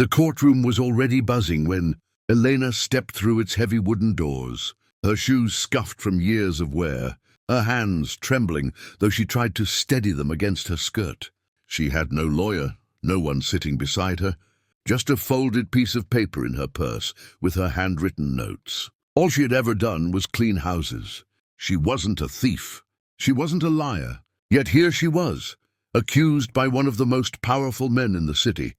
The courtroom was already buzzing when Elena stepped through its heavy wooden doors, her shoes scuffed from years of wear, her hands trembling, though she tried to steady them against her skirt. She had no lawyer, no one sitting beside her, just a folded piece of paper in her purse with her handwritten notes. All she had ever done was clean houses. She wasn't a thief. She wasn't a liar. Yet here she was, accused by one of the most powerful men in the city,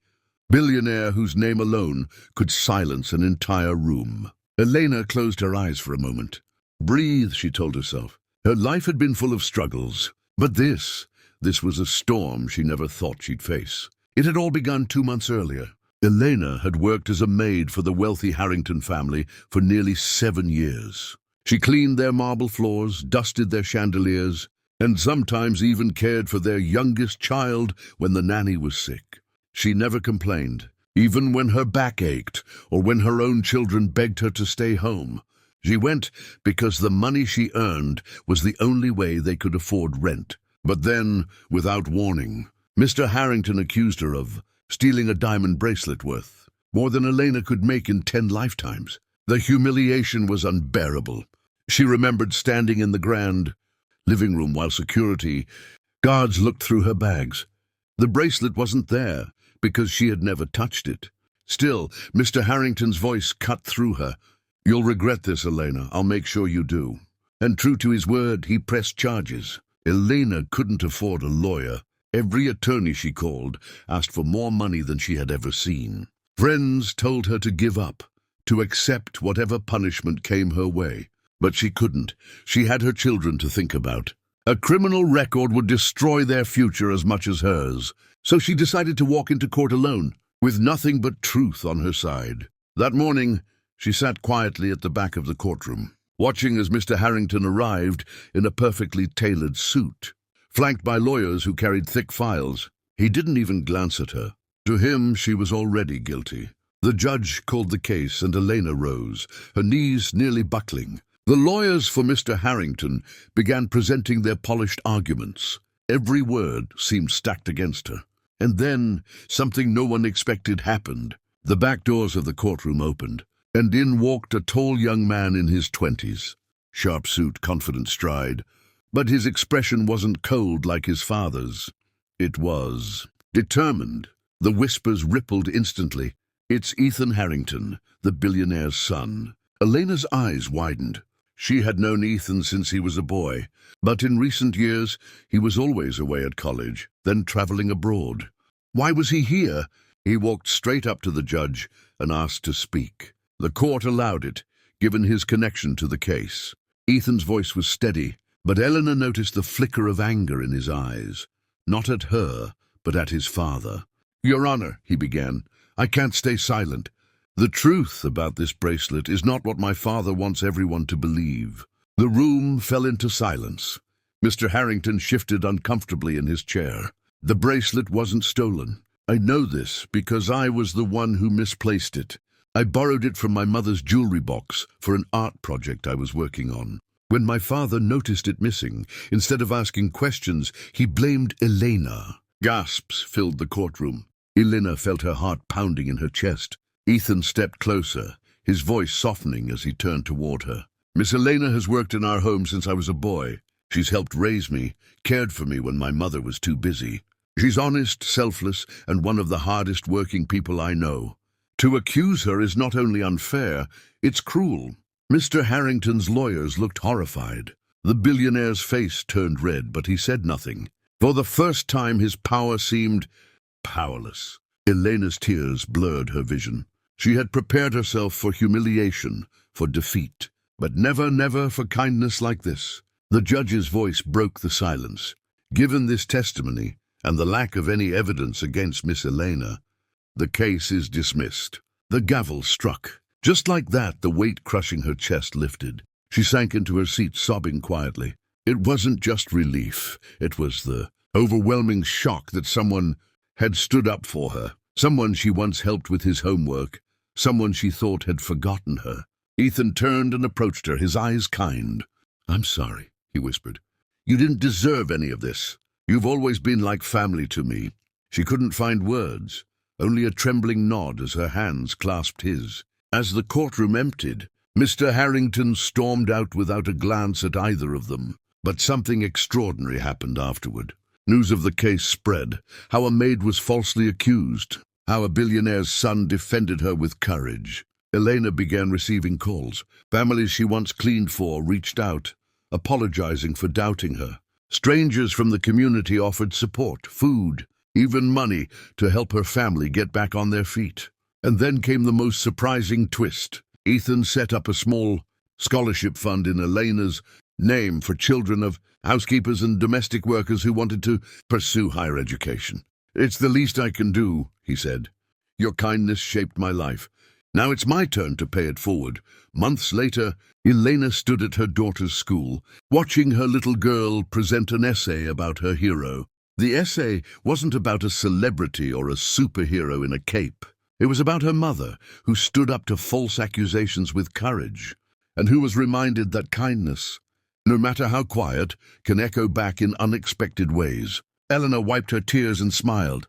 Billionaire whose name alone could silence an entire room. Elena closed her eyes for a moment. Breathe, she told herself. Her life had been full of struggles, but this was a storm she never thought she'd face. It had all begun 2 months earlier. Elena had worked as a maid for the wealthy Harrington family for nearly 7 years. She cleaned their marble floors, dusted their chandeliers, and sometimes even cared for their youngest child when the nanny was sick. She never complained, even when her back ached or when her own children begged her to stay home. She went because the money she earned was the only way they could afford rent. But then, without warning, Mr. Harrington accused her of stealing a diamond bracelet worth more than Elena could make in 10 lifetimes. The humiliation was unbearable. She remembered standing in the grand living room while security guards looked through her bags. The bracelet wasn't there because she had never touched it. Still, Mr. Harrington's voice cut through her. "You'll regret this, Elena. I'll make sure you do." And true to his word, he pressed charges. Elena couldn't afford a lawyer. Every attorney she called asked for more money than she had ever seen. Friends told her to give up, to accept whatever punishment came her way. But she couldn't. She had her children to think about. A criminal record would destroy their future as much as hers. So she decided to walk into court alone, with nothing but truth on her side. That morning, she sat quietly at the back of the courtroom, watching as Mr. Harrington arrived in a perfectly tailored suit, flanked by lawyers who carried thick files. He didn't even glance at her. To him, she was already guilty. The judge called the case, and Elena rose, her knees nearly buckling. The lawyers for Mr. Harrington began presenting their polished arguments. Every word seemed stacked against her. And then, something no one expected happened. The back doors of the courtroom opened, and in walked a tall young man in his 20s. Sharp suit, confident stride. But his expression wasn't cold like his father's. It was determined. The whispers rippled instantly. "It's Ethan Harrington, the billionaire's son." Elena's eyes widened. She had known Ethan since he was a boy, but in recent years he was always away at college, then traveling abroad. Why was he here? He walked straight up to the judge and asked to speak. The court allowed it, given his connection to the case. Ethan's voice was steady, but Eleanor noticed the flicker of anger in his eyes, not at her, but at his father. "Your Honor," he began, "I can't stay silent. The truth about this bracelet is not what my father wants everyone to believe." The room fell into silence. Mr. Harrington shifted uncomfortably in his chair. "The bracelet wasn't stolen. I know this because I was the one who misplaced it. I borrowed it from my mother's jewelry box for an art project I was working on. When my father noticed it missing, instead of asking questions, he blamed Elena." Gasps filled the courtroom. Elena felt her heart pounding in her chest. Ethan stepped closer, his voice softening as he turned toward her. "Miss Elena has worked in our home since I was a boy. She's helped raise me, cared for me when my mother was too busy. She's honest, selfless, and one of the hardest working people I know. To accuse her is not only unfair, it's cruel." Mr. Harrington's lawyers looked horrified. The billionaire's face turned red, but he said nothing. For the first time, his power seemed powerless. Elena's tears blurred her vision. She had prepared herself for humiliation, for defeat, but never for kindness like this. The judge's voice broke the silence. "Given this testimony, and the lack of any evidence against Miss Elena, the case is dismissed." The gavel struck. Just like that, the weight crushing her chest lifted. She sank into her seat, sobbing quietly. It wasn't just relief. It was the overwhelming shock that someone had stood up for her. Someone she once helped with his homework. Someone she thought had forgotten her. Ethan turned and approached her, his eyes kind. "I'm sorry," he whispered. "You didn't deserve any of this. You've always been like family to me." She couldn't find words. only a trembling nod as her hands clasped his. As the courtroom emptied, Mr. Harrington stormed out without a glance at either of them. But something extraordinary happened afterward. News of the case spread, how a maid was falsely accused, how a billionaire's son defended her with courage. Elena began receiving calls. Families she once cleaned for reached out, apologizing for doubting her. Strangers from the community offered support, food, even money to help her family get back on their feet. And then came the most surprising twist. Ethan set up a small scholarship fund in Elena's name for children of housekeepers and domestic workers who wanted to pursue higher education. "It's the least I can do," he said. "Your kindness shaped my life. Now it's my turn to pay it forward." Months later, Elena stood at her daughter's school, watching her little girl present an essay about her hero. The essay wasn't about a celebrity or a superhero in a cape. It was about her mother, who stood up to false accusations with courage, and who was reminded that kindness, no matter how quiet, can echo back in unexpected ways. Eleanor wiped her tears and smiled.